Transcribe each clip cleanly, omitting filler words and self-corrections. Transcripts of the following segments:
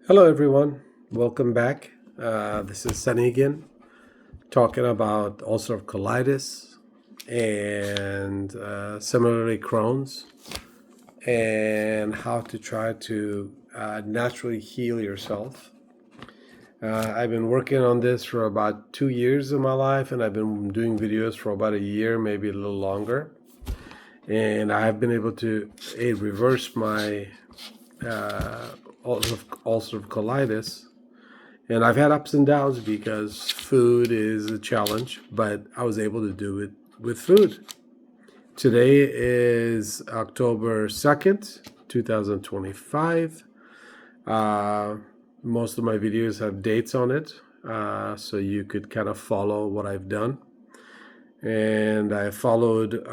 Hello, everyone. Welcome back. This is Sunny again, talking about ulcerative colitis and similarly Crohn's and how to try to naturally heal yourself. I've been working on this for about 2 years of my life, and I've been doing videos for about a year, maybe a little longer. And I've been able to reverse my ulcerative colitis. And I've had ups and downs because food is a challenge, but I was able to do it with food. Today is October 2nd, 2025. Most of my videos have dates on it, so you could kind of follow what I've done. And I started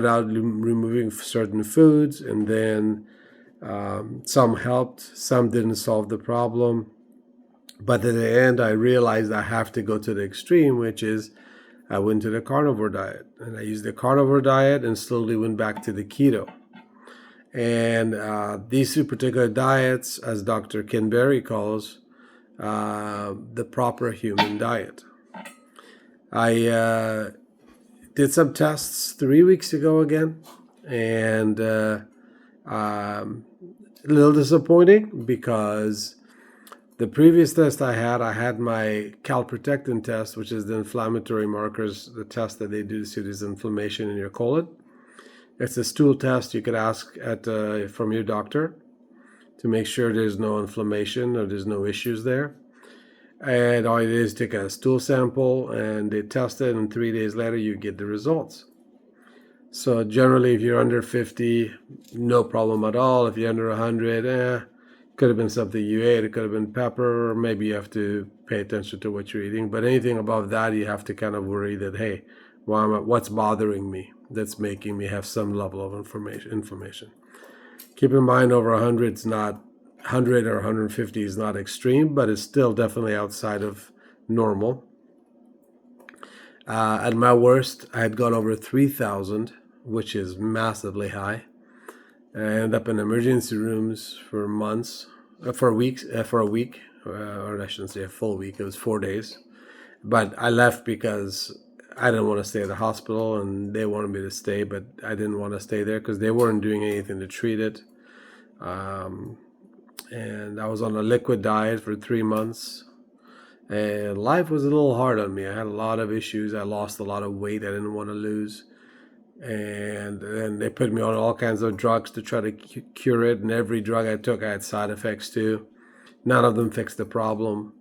out removing certain foods, and then some helped, some didn't solve the problem. But at the end, I realized I have to go to the extreme, which is I went to the carnivore diet. And I used the carnivore diet and slowly went back to the keto. And these two particular diets, as Dr. Ken Berry calls, the proper human diet. I did some tests 3 weeks ago again, and a little disappointing because the previous test I had my calprotectin test, which is the inflammatory markers, the test that they do to see there's inflammation in your colon. It's a stool test you could ask from your doctor to make sure there's no inflammation or there's no issues there. And all it is, take a stool sample and they test it, and 3 days later you get the results. So generally, if you're under 50, no problem at all. If you're under 100, could have been something you ate. It could have been pepper, or maybe you have to pay attention to what you're eating. But anything above that, you have to kind of worry that, hey, what's bothering me that's making me have some level of inflammation. Keep in mind, over 100 is not 100 or 150 is not extreme, but it's still definitely outside of normal. At my worst, I had gone over 3,000, which is massively high. I ended up in emergency rooms for months, for a week, or I shouldn't say a full week. It was 4 days. But I left because I didn't want to stay at the hospital, and they wanted me to stay, but I didn't want to stay there because they weren't doing anything to treat it. And I was on a liquid diet for 3 months. And life was a little hard on me. I had a lot of issues. I lost a lot of weight I didn't want to lose. And then they put me on all kinds of drugs to try to cure it. And every drug I took, I had side effects too. None of them fixed the problem.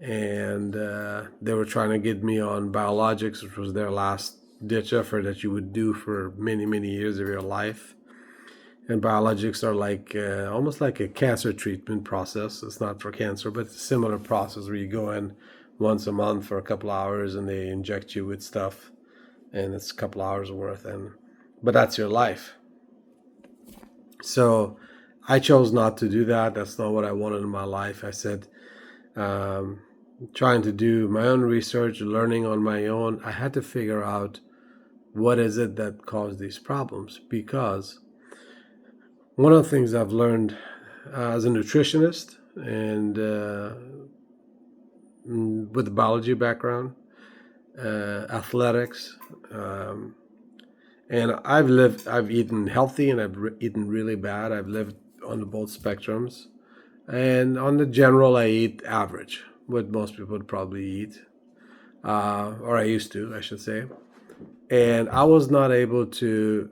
And they were trying to get me on biologics, which was their last ditch effort that you would do for many, many years of your life. And biologics are like almost like a cancer treatment process. It's not for cancer, but it's a similar process where you go in once a month for a couple hours and they inject you with stuff, and it's a couple hours worth. But that's your life. So I chose not to do that. That's not what I wanted in my life. I said, trying to do my own research, learning on my own, I had to figure out what is it that caused these problems, because one of the things I've learned as a nutritionist and with a biology background, athletics, and I've eaten healthy and I've eaten really bad. I've lived on both spectrums. And on the general, I eat average, what most people would probably eat, or I used to, I should say. And I was not able to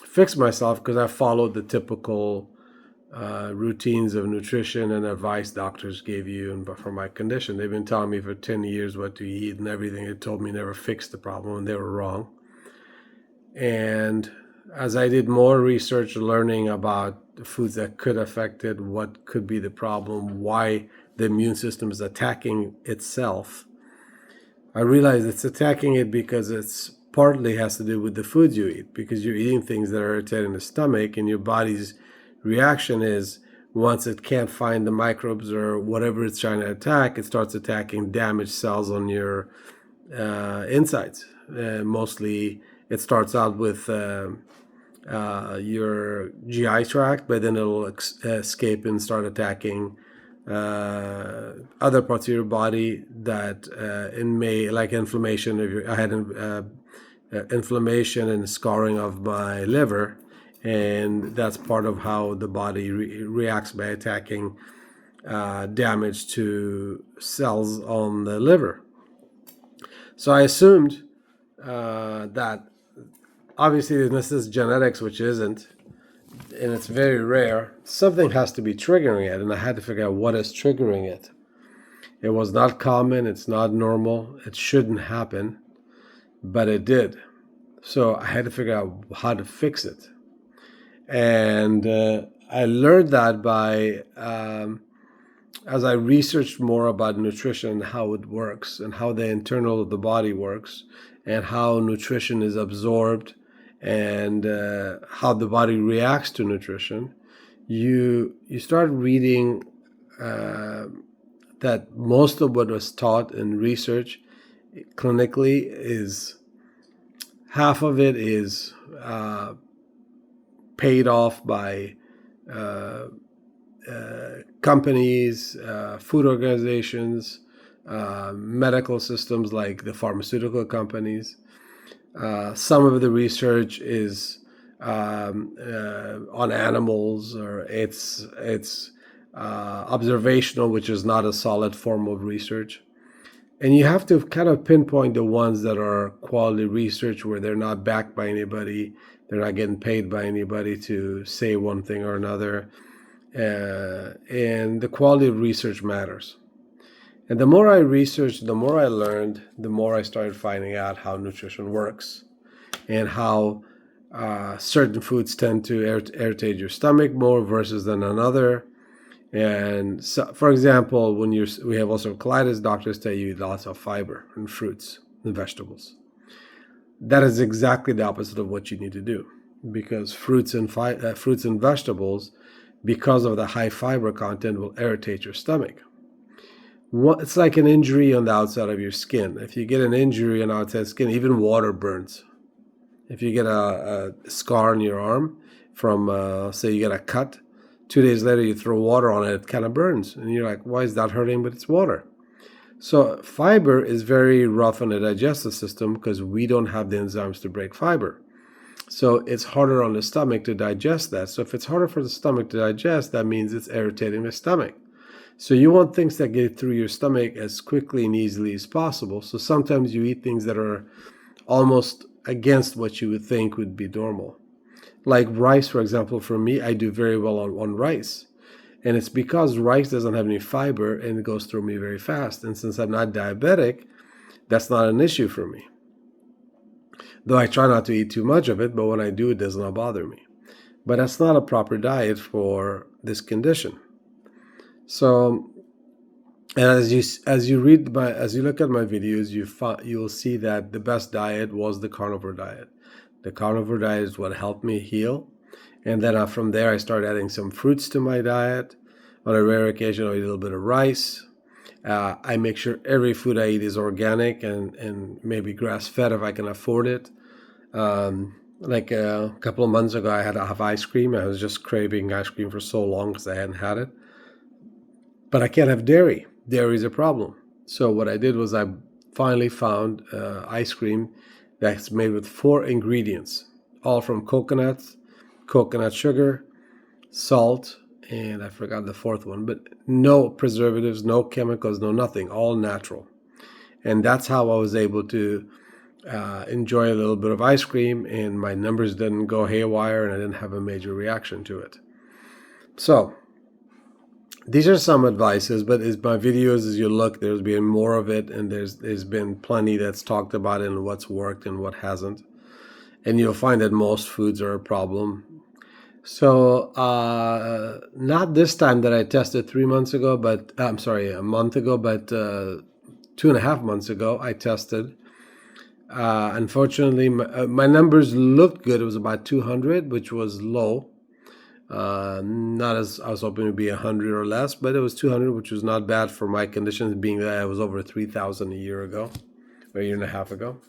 fix myself because I followed the typical routines of nutrition and advice doctors gave you. And for my condition, they've been telling me for 10 years what to eat, and everything they told me never fixed the problem, and they were wrong. And as I did more research, learning about the foods that could affect it, what could be the problem, why the immune system is attacking itself, I realized it's attacking it because it's partly has to do with the foods you eat, because you're eating things that are irritating the stomach, and your body's reaction is, once it can't find the microbes or whatever it's trying to attack, it starts attacking damaged cells on your insides. Mostly it starts out with your GI tract, but then it'll escape and start attacking other parts of your body that it may, like inflammation. I had inflammation and scarring of my liver, and that's part of how the body reacts by attacking damage to cells on the liver. So I assumed that obviously this is genetics, which isn't, and it's very rare. Something has to be triggering it, and I had to figure out what is triggering it. It was not common, it's not normal, it shouldn't happen, but it did. So I had to figure out how to fix it. And I learned that by as I researched more about nutrition, how it works, and how the internal of the body works, and how nutrition is absorbed, and how the body reacts to nutrition, you start reading that most of what was taught in research clinically is half of it is paid off by companies, food organizations, medical systems like the pharmaceutical companies. Some of the research is on animals, or it's observational, which is not a solid form of research. And you have to kind of pinpoint the ones that are quality research, where they're not backed by anybody, they're not getting paid by anybody to say one thing or another. And the quality of research matters. And the more I researched, the more I learned, the more I started finding out how nutrition works, and how certain foods tend to irritate your stomach more versus than another. And so, for example, when we have ulcerative colitis, doctors tell you eat lots of fiber and fruits and vegetables. That is exactly the opposite of what you need to do, because fruits and vegetables, because of the high fiber content, will irritate your stomach. It's like an injury on the outside of your skin. If you get an injury on the outside skin, even water burns. If you get a scar on your arm from, say you get a cut, 2 days later you throw water on it, it kind of burns. And you're like, why is that hurting? But it's water. So fiber is very rough on the digestive system because we don't have the enzymes to break fiber. So it's harder on the stomach to digest that. So if it's harder for the stomach to digest, that means it's irritating the stomach. So you want things that get through your stomach as quickly and easily as possible. So sometimes you eat things that are almost against what you would think would be normal. Like rice, for example, for me, I do very well on rice. And it's because rice doesn't have any fiber and it goes through me very fast. And since I'm not diabetic, that's not an issue for me. Though I try not to eat too much of it, but when I do, it does not bother me. But that's not a proper diet for this condition. So as you look at my videos, you'll see that the best diet was the carnivore diet. The carnivore diet is what helped me heal. And then from there, I started adding some fruits to my diet. On a rare occasion, I'll eat a little bit of rice. I make sure every food I eat is organic and maybe grass-fed if I can afford it. Like a couple of months ago, I had to have ice cream. I was just craving ice cream for so long because I hadn't had it. But I can't have dairy. Dairy is a problem. So what I did was I finally found ice cream that's made with 4 ingredients, all from coconut sugar, salt, and I forgot the 4th one, but no preservatives, no chemicals, no nothing, all natural. And that's how I was able to enjoy a little bit of ice cream, and my numbers didn't go haywire, and I didn't have a major reaction to it. So these are some advices, but as my videos, as you look, there's been more of it, and there's been plenty that's talked about it and what's worked and what hasn't. And you'll find that most foods are a problem. So not this time that I tested 3 months ago, but I'm sorry, a month ago, but 2.5 months ago I tested. Unfortunately, my numbers looked good. It was about 200, which was low. Not as I was hoping to be 100 or less, but it was 200, which was not bad for my conditions, being that I was over 3,000 a year ago, or a year and a half ago.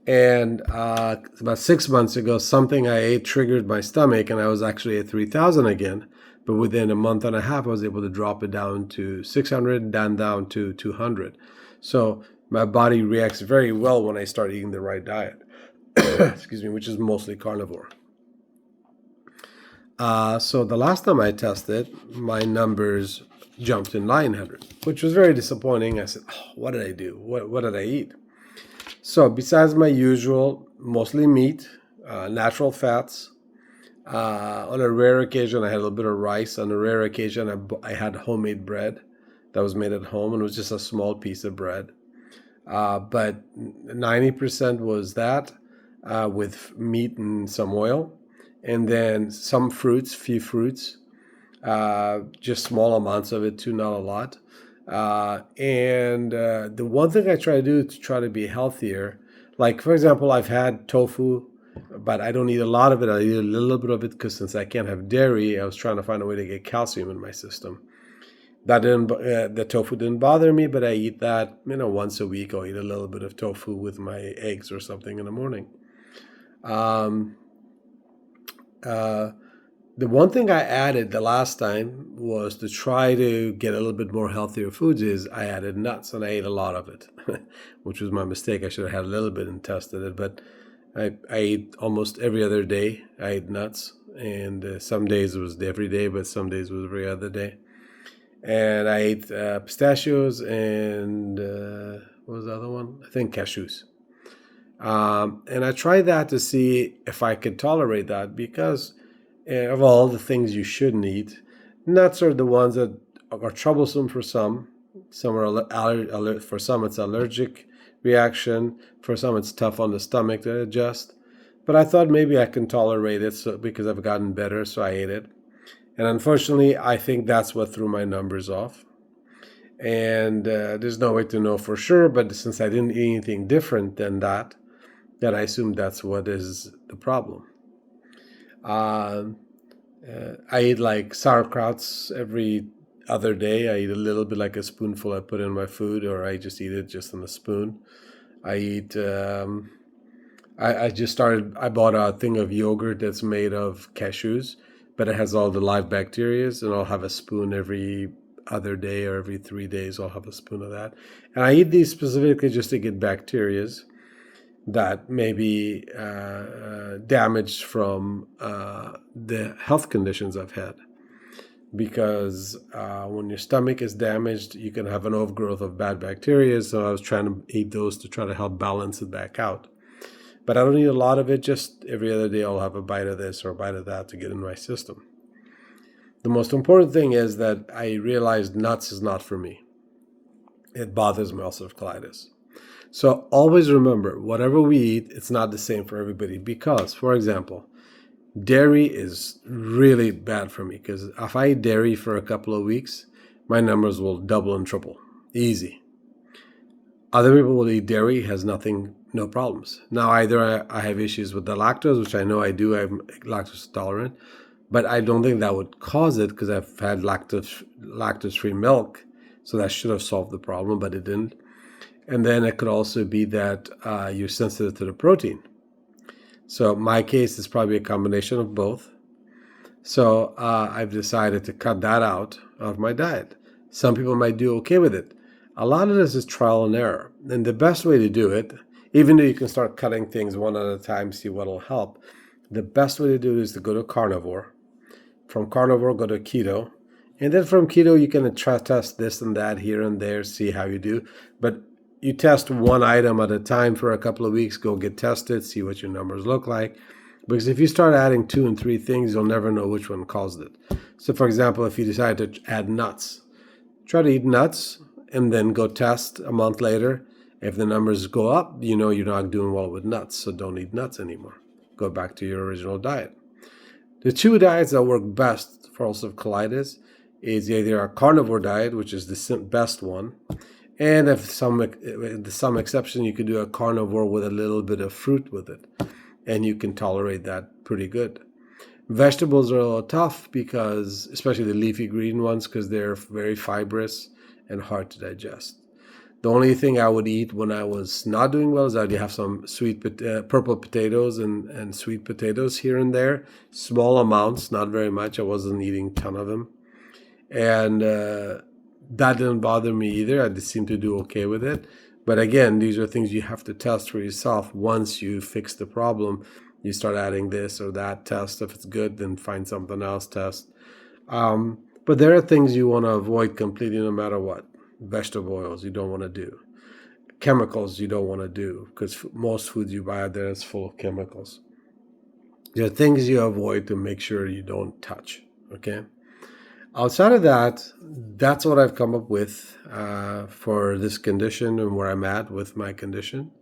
And about 6 months ago, something I ate triggered my stomach, and I was actually at 3,000 again. But within a month and a half, I was able to drop it down to 600, then down to 200. So my body reacts very well when I start eating the right diet. Excuse me, which is mostly carnivore. So the last time I tested, my numbers jumped to 900, which was very disappointing. I said, oh, what did I do? What did I eat? So besides my usual, mostly meat, natural fats, on a rare occasion, I had a little bit of rice. On a rare occasion, I had homemade bread that was made at home, and it was just a small piece of bread. But 90% was that, with meat and some oil, and then some fruits, few fruits, just small amounts of it too, not a lot. And the one thing I try to do to try to be healthier, like for example, I've had tofu, but I don't eat a lot of it. I eat a little bit of it because since I can't have dairy, I was trying to find a way to get calcium in my system. That didn't, the tofu didn't bother me, but I eat that, once a week. I'll eat a little bit of tofu with my eggs or something in the morning. Um, uh, the one thing I added the last time was to try to get a little bit more healthier foods is I added nuts, and I ate a lot of it, which was my mistake. I should have had a little bit and tested it, but I ate almost every other day. I ate nuts, and some days it was every day, but some days it was every other day. And I ate pistachios and what was the other one? I think cashews. And I tried that to see if I could tolerate that because of all the things you shouldn't eat, nuts are the ones that are troublesome for some. Some are for some it's allergic reaction. For some it's tough on the stomach to adjust. But I thought maybe I can tolerate it because I've gotten better, so I ate it. And unfortunately, I think that's what threw my numbers off. And there's no way to know for sure, but since I didn't eat anything different than that, then I assume that's what is the problem. Uh, I eat like sauerkrauts every other day. I eat a little bit, like a spoonful I put in my food, or I just eat it just in a spoon. I eat. I just started. I bought a thing of yogurt that's made of cashews, but it has all the live bacterias, and I'll have a spoon every other day or every 3 days. I'll have a spoon of that, and I eat these specifically just to get bacterias that may be damaged from the health conditions I've had. Because when your stomach is damaged, you can have an overgrowth of bad bacteria. So I was trying to eat those to try to help balance it back out. But I don't eat a lot of it. Just every other day, I'll have a bite of this or a bite of that to get in my system. The most important thing is that I realized nuts is not for me. It bothers me, ulcerative colitis. So always remember, whatever we eat, it's not the same for everybody. Because, for example, dairy is really bad for me because if I eat dairy for a couple of weeks, my numbers will double and triple. Easy. Other people will eat dairy, has nothing, no problems. Now, either I have issues with the lactose, which I know I do, I'm lactose intolerant, but I don't think that would cause it because I've had lactose-free milk, so that should have solved the problem, but it didn't. And then it could also be that you're sensitive to the protein. So my case is probably a combination of both. So I've decided to cut that out of my diet. Some people might do okay with it. A lot of this is trial and error. And the best way to do it, even though you can start cutting things one at a time, see what will help, the best way to do it is to go to carnivore. From carnivore, go to keto. And then from keto, you can test this and that here and there, see how you do. But you test one item at a time for a couple of weeks, go get tested, see what your numbers look like. Because if you start adding 2 and 3 things, you'll never know which one caused it. So for example, if you decide to add nuts, try to eat nuts and then go test a month later. If the numbers go up, you know you're not doing well with nuts, so don't eat nuts anymore. Go back to your original diet. The 2 diets that work best for ulcerative colitis is either a carnivore diet, which is the best one, and if some exception, you could do a carnivore with a little bit of fruit with it, and you can tolerate that pretty good. Vegetables are a little tough especially the leafy green ones, because they're very fibrous and hard to digest. The only thing I would eat when I was not doing well is I'd have some purple potatoes and sweet potatoes here and there, small amounts, not very much. I wasn't eating a ton of them. And that didn't bother me either. I just seemed to do okay with it. But again, these are things you have to test for yourself. Once you fix the problem, you start adding this or that test. If it's good, then find something else, test. But there are things you want to avoid completely no matter what. Vegetable oils you don't want to do. Chemicals you don't want to do, because most foods you buy out there is full of chemicals. There are things you avoid to make sure you don't touch, okay? Outside of that, that's what I've come up with for this condition and where I'm at with my condition.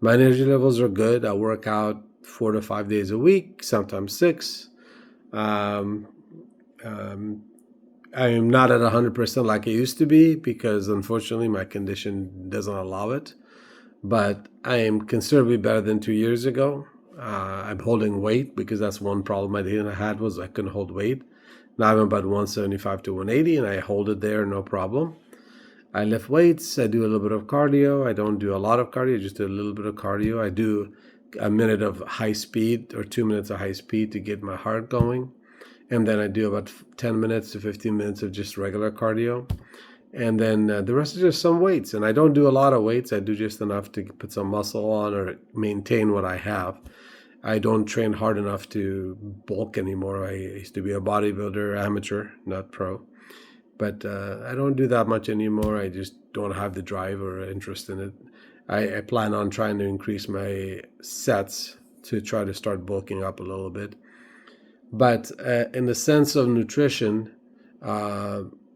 My energy levels are good. I work out 4 to 5 days a week, sometimes 6. I am not at 100% like I used to be because unfortunately my condition doesn't allow it. But I am considerably better than 2 years ago. I'm holding weight because that's one problem I had was I couldn't hold weight. Now I'm about 175 to 180 and I hold it there, no problem. I lift weights. I do a little bit of cardio. I don't do a lot of cardio, just do a little bit of cardio. I do a minute of high speed or 2 minutes of high speed to get my heart going. And then I do about 10 minutes to 15 minutes of just regular cardio. And then the rest is just some weights. And I don't do a lot of weights. I do just enough to put some muscle on or maintain what I have. I don't train hard enough to bulk anymore. I used to be a bodybuilder, amateur, not pro. But I don't do that much anymore. I just don't have the drive or interest in it. I plan on trying to increase my sets to try to start bulking up a little bit. But in the sense of nutrition,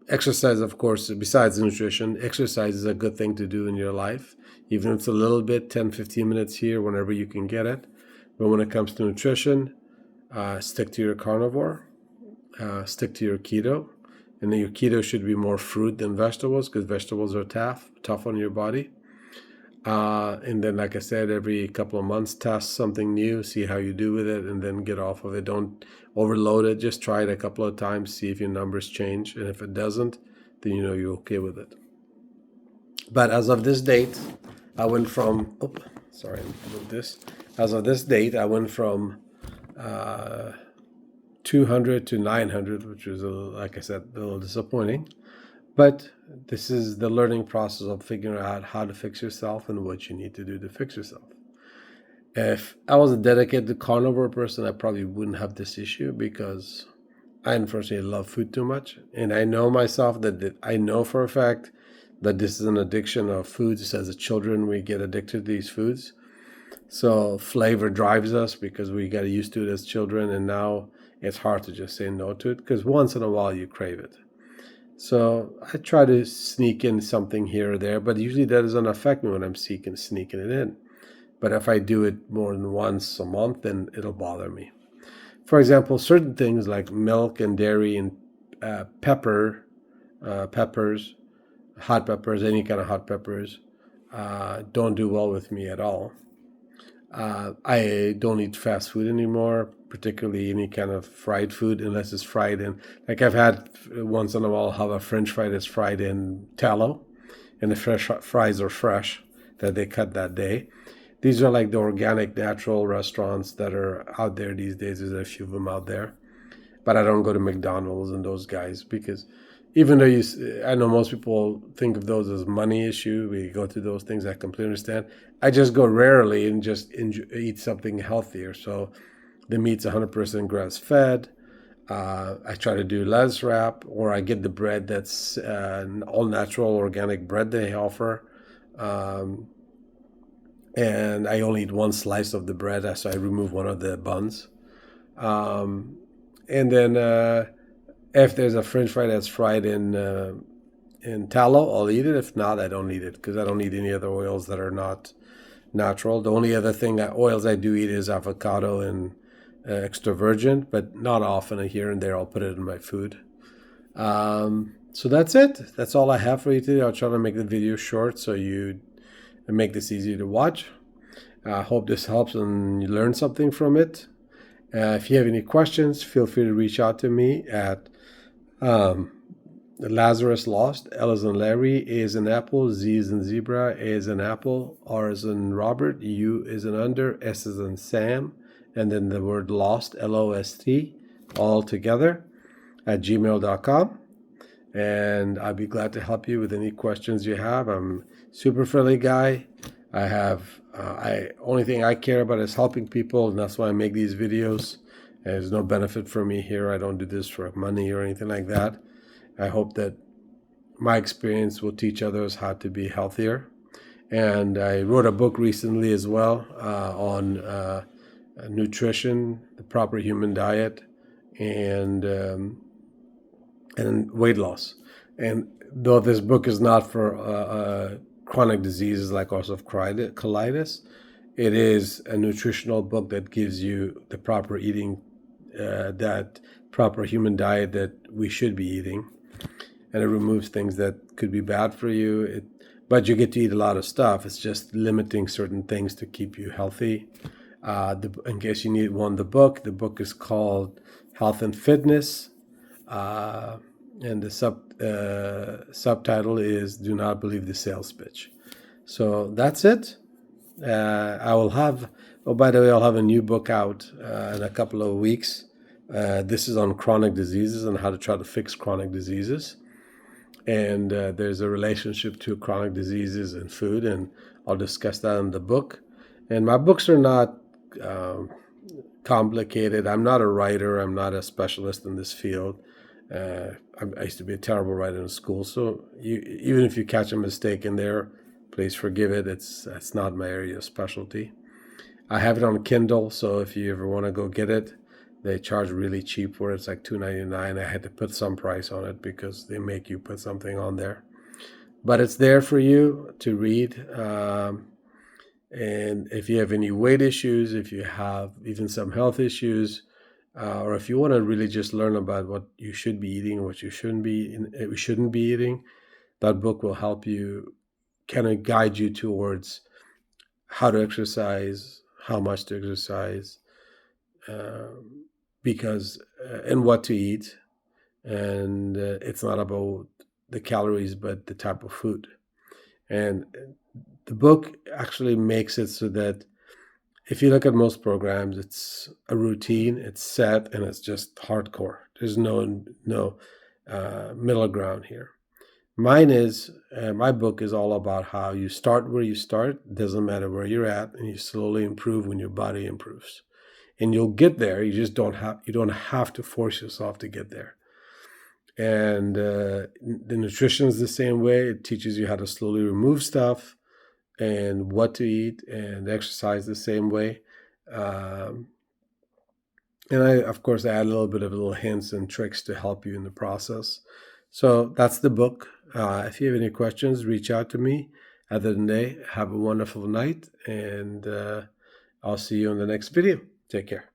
exercise, of course, besides nutrition, exercise is a good thing to do in your life. Even if it's a little bit, 10, 15 minutes here, whenever you can get it. But when it comes to nutrition, stick to your carnivore, stick to your keto. And then your keto should be more fruit than vegetables because vegetables are tough on your body. And then, like I said, every couple of months, test something new, see how you do with it, and then get off of it. Don't overload it. Just try it a couple of times, see if your numbers change. And if it doesn't, then you know you're okay with it. But as of this date, I went from, As of this date, I went from 200 to 900, which was, like I said, a little disappointing. But this is the learning process of figuring out how to fix yourself and what you need to do to fix yourself. If I was a dedicated carnivore person, I probably wouldn't have this issue because I unfortunately love food too much. And I know myself that I know for a fact that this is an addiction of foods. As children, we get addicted to these foods. So flavor drives us because we got used to it as children. And now it's hard to just say no to it because once in a while you crave it. So I try to sneak in something here or there, but usually that doesn't affect me when I'm sneaking it in. But if I do it more than once a month, then it'll bother me. For example, certain things like milk and dairy and peppers, hot peppers, any kind of hot peppers, don't do well with me at all. I don't eat fast food anymore, particularly any kind of fried food, unless it's fried in. Like I've had once in a while, have a French fry that's fried in tallow, and the fresh fries are fresh that they cut that day. These are like the organic, natural restaurants that are out there these days. There's a few of them out there, but I don't go to McDonald's and those guys because even though I know most people think of those as money issue. We go to those things. I completely understand. I just go rarely and just eat something healthier. So the meat's 100% grass fed. I try to do lettuce wrap, or I get the bread that's all natural organic bread they offer. And I only eat one slice of the bread, so I remove one of the buns. And then if there's a French fry that's fried in tallow, I'll eat it. If not, I don't eat it because I don't eat any other oils that are not natural. The only other oils I do eat is avocado and extra virgin, but not often. Here and there, I'll put it in my food. So that's it. That's all I have for you today. I'll try to make the video short so you make this easy to watch. I hope this helps and you learn something from it. If you have any questions, feel free to reach out to me at Lazarus Lost. L is in Larry, A is in Apple, Z is in Zebra, A is in Apple, R is in Robert, U is in Under, S is in Sam, and then the word lost, L-O-S-T, all together at gmail.com. And I'd be glad to help you with any questions you have. I'm a super friendly guy. I have only thing I care about is helping people, and that's why I make these videos. There's no benefit for me here. I don't do this for money or anything like that. I hope that my experience will teach others how to be healthier. And I wrote a book recently as well on nutrition, the proper human diet, and weight loss. And though this book is not for chronic diseases like ulcerative colitis, it is a nutritional book that gives you the proper eating, that proper human diet that we should be eating. And it removes things that could be bad for you. But you get to eat a lot of stuff. It's just limiting certain things to keep you healthy. In case you need the book is called Health and Fitness. And the subtitle is Do Not Believe the Sales Pitch. So that's it. I will have, by the way, I'll have a new book out in a couple of weeks. This is on chronic diseases and how to try to fix chronic diseases. And there's a relationship to chronic diseases and food, and I'll discuss that in the book. And my books are not complicated. I'm not a writer. I'm not a specialist in this field. I used to be a terrible writer in school, so even if you catch a mistake in there, please forgive it. It's not my area of specialty. I have it on Kindle, so if you ever want to go get it, they charge really cheap for it. It's like $2.99. I had to put some price on it because they make you put something on there. But it's there for you to read. And if you have any weight issues, if you have even some health issues, or if you want to really just learn about what you should be eating, what you shouldn't be eating, that book will help you, kind of guide you towards how to exercise, how much to exercise, and what to eat. And it's not about the calories, but the type of food. And the book actually makes it so that if you look at most programs, it's a routine, it's set, and it's just hardcore. There's no middle ground here. My book is all about how you start where you start. It doesn't matter where you're at, and you slowly improve when your body improves. And you'll get there. You just don't have to force yourself to get there. And the nutrition is the same way. It teaches you how to slowly remove stuff and what to eat, and exercise the same way. And I, of course, add a little bit of little hints and tricks to help you in the process. So that's the book. If you have any questions, reach out to me. Other than that, have a wonderful night, and I'll see you in the next video. Take care.